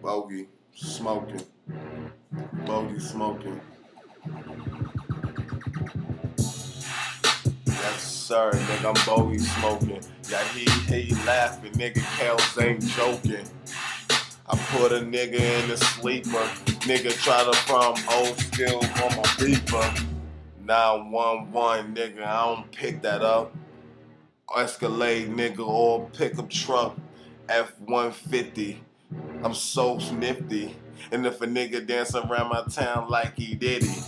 Bogey smoking. Bogey smoking. Yes, sir, nigga, I'm bogey smoking. Yeah, he laughing, nigga, Kels ain't joking. I put a nigga in the sleeper. Nigga try to from old skills on my beeper. 911, nigga, I don't pick that up. Escalade, nigga, or pickup truck. F-150. I'm so nifty. And if a nigga dance around my town like he did it,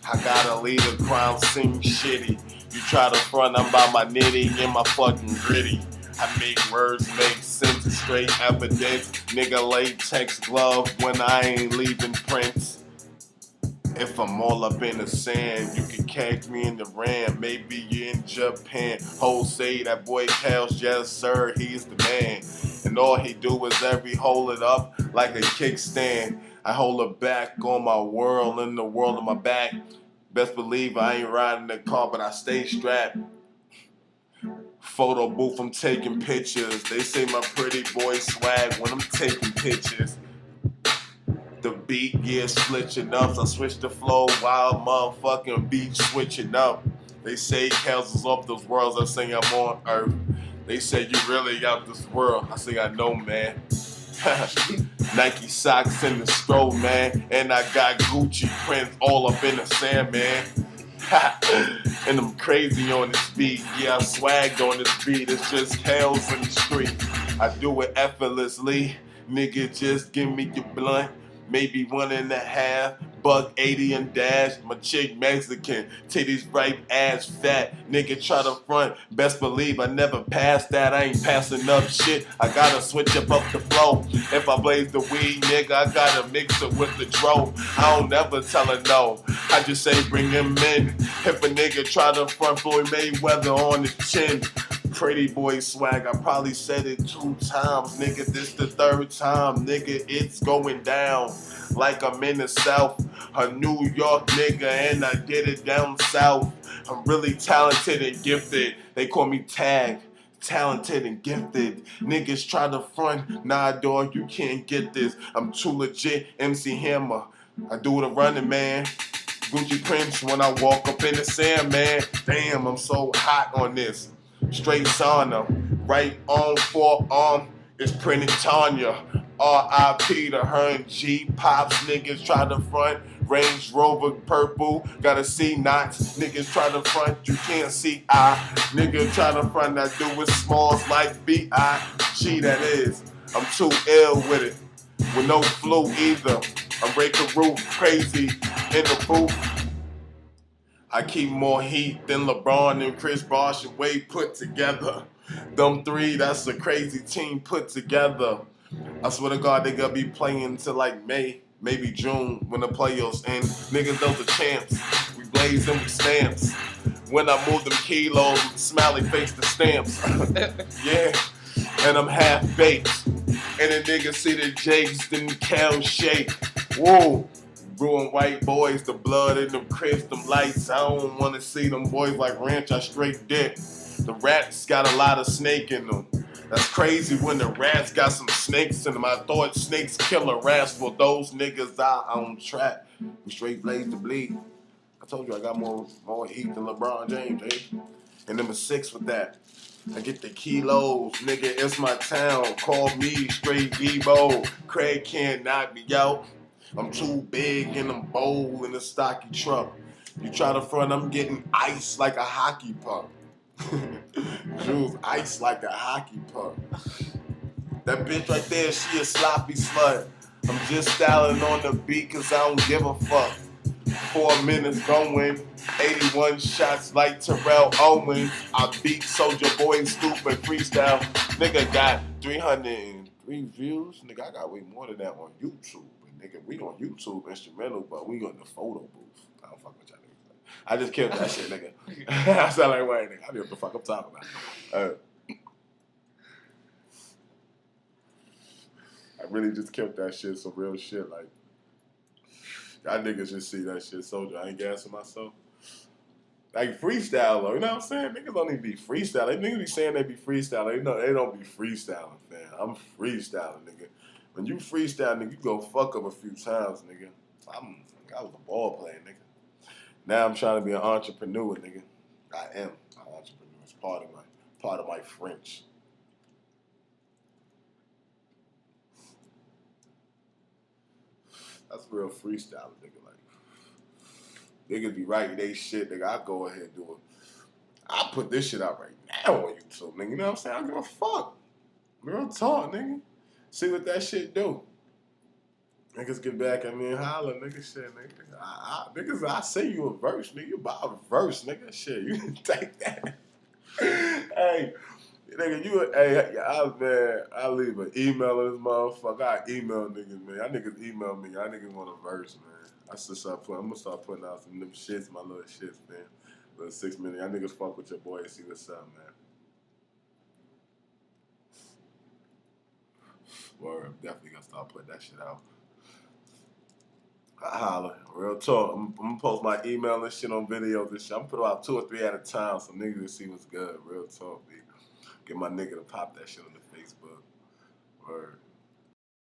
I gotta leave the crime scene shitty. You try to front, I'm by my nitty and my fucking gritty. I make words make sense, straight evidence. Nigga latex glove when I ain't leaving prints. If I'm all up in the sand, you can catch me in the Ram. Maybe you're in Japan. Hoes say that boy Kels, yes sir, he's the man. And all he do is hold it up like a kickstand. I hold it back on my world and the world on my back. Best believe I ain't riding the car, but I stay strapped. Photo booth, I'm taking pictures. They say my pretty boy swag when I'm taking pictures. The beat, yeah, switching up. So I switch the flow while motherfucking beat switching up. They say Kels is off those worlds. I say I'm on Earth. They say you really out this world. I say I know, man. Nike socks in the stroll, man. And I got Gucci prints all up in the sand, man. And I'm crazy on this beat. Yeah, I swagged on this beat. It's just Kels in the street. I do it effortlessly. Nigga, just give me your blunt. Maybe 1.5, $1.80 and dash. My chick Mexican, titties right, ass fat. Nigga try to front, best believe I never pass that. I ain't passing up shit. I gotta switch up the flow. If I blaze the weed, nigga, I gotta mix it with the dro. I don't ever tell her no. I just say bring him in. If a nigga try to front Floyd Mayweather on his chin. Pretty boy swag, I probably said it 2 times, nigga, this the 3rd time, nigga, it's going down, like I'm in the South, a New York nigga, and I did it down south, I'm really talented and gifted, they call me Tag, talented and gifted, niggas try to front, nah dog, you can't get this, I'm too legit, MC Hammer, I do the running, man. Gucci prints when I walk up in the sand, man. Damn, I'm so hot on this. Straight sauna, right on forearm is printed Tanya. R.I.P. to her and G. Pops, niggas try to front. Range Rover purple, gotta see knots. Niggas try to front, you can't see I. Nigga try to front, I do it smalls like B.I.G. that is. I'm too ill with it, with no flu either. I'm breaking roof crazy in the booth. I keep more heat than LeBron and Chris Bosh and Wade put together. Them 3, that's a crazy team put together. I swear to God, they gonna be playing till like May, maybe June when the playoffs end. Niggas, those are champs. We blaze them with stamps. When I move them kilos, smiley face the stamps. Yeah, and I'm half baked. And the niggas see the Jakes, then Kels shake. Whoa. Brewing white boys, the blood in them cribs, them lights. I don't wanna see them boys like ranch, I straight dick. The rats got a lot of snake in them. That's crazy when the rats got some snakes in them. I thought snakes kill a rats. Well, those niggas are on track. We straight blaze the bleed. I told you I got more heat than LeBron James, eh? And number 6 with that. I get the kilos, nigga, it's my town. Call me straight Debo. Craig can't knock me out. I'm too big and I'm bold in a stocky truck. You try to front, I'm getting ice like a hockey puck. Jules, ice like a hockey puck. That bitch right there, she a sloppy slut. I'm just styling on the beat cause I don't give a fuck. 4 minutes going, 81 shots like Terrell Owens. I beat Soulja Boy stupid freestyle. Nigga got 303 views. Nigga, I got way more than that on YouTube. Nigga, we on YouTube instrumental, but we on the photo booth. I don't fuck with y'all niggas. I just killed that shit, nigga. I sound like Wayne, nigga. I know what the fuck I'm talking about. I really just killed that shit, some real shit. Like, y'all niggas just see that shit, Soulja. I ain't gassing myself. Like freestyle, though, you know what I'm saying? Niggas don't even be freestyling. Niggas be saying they be freestyling. You know, they don't be freestyling, man. I'm freestyling, nigga. When you freestyle, nigga, you go fuck up a few times, nigga. I was a ball player, nigga. Now I'm trying to be an entrepreneur, nigga. I am an entrepreneur. It's part of my French. That's real freestyle, nigga. Like niggas be writing they shit, nigga. I go ahead and do it. I put this shit out right now on YouTube, nigga. You know what I'm saying? I don't give a fuck. Real talk, nigga. See what that shit do. Niggas get back at me and holler, nigga. Shit, nigga. Niggas, I say you a verse, nigga. You buy a verse, nigga. Shit, you can take that. Hey, nigga, man, I leave an email in this motherfucker. I email niggas, man. Y'all niggas email me. Y'all niggas want a verse, man. I'm gonna start putting out some of them shits, my little shits, man. Little 6 minutes. Y'all niggas fuck with your boy and see what's up, man. Word, I'm definitely gonna start putting that shit out. I holler. Real talk. I'm gonna post my email and shit on videos and shit. I'm gonna put out 2 or 3 at a time so niggas can see what's good. Real talk, B. Get my nigga to pop that shit on the Facebook. Word.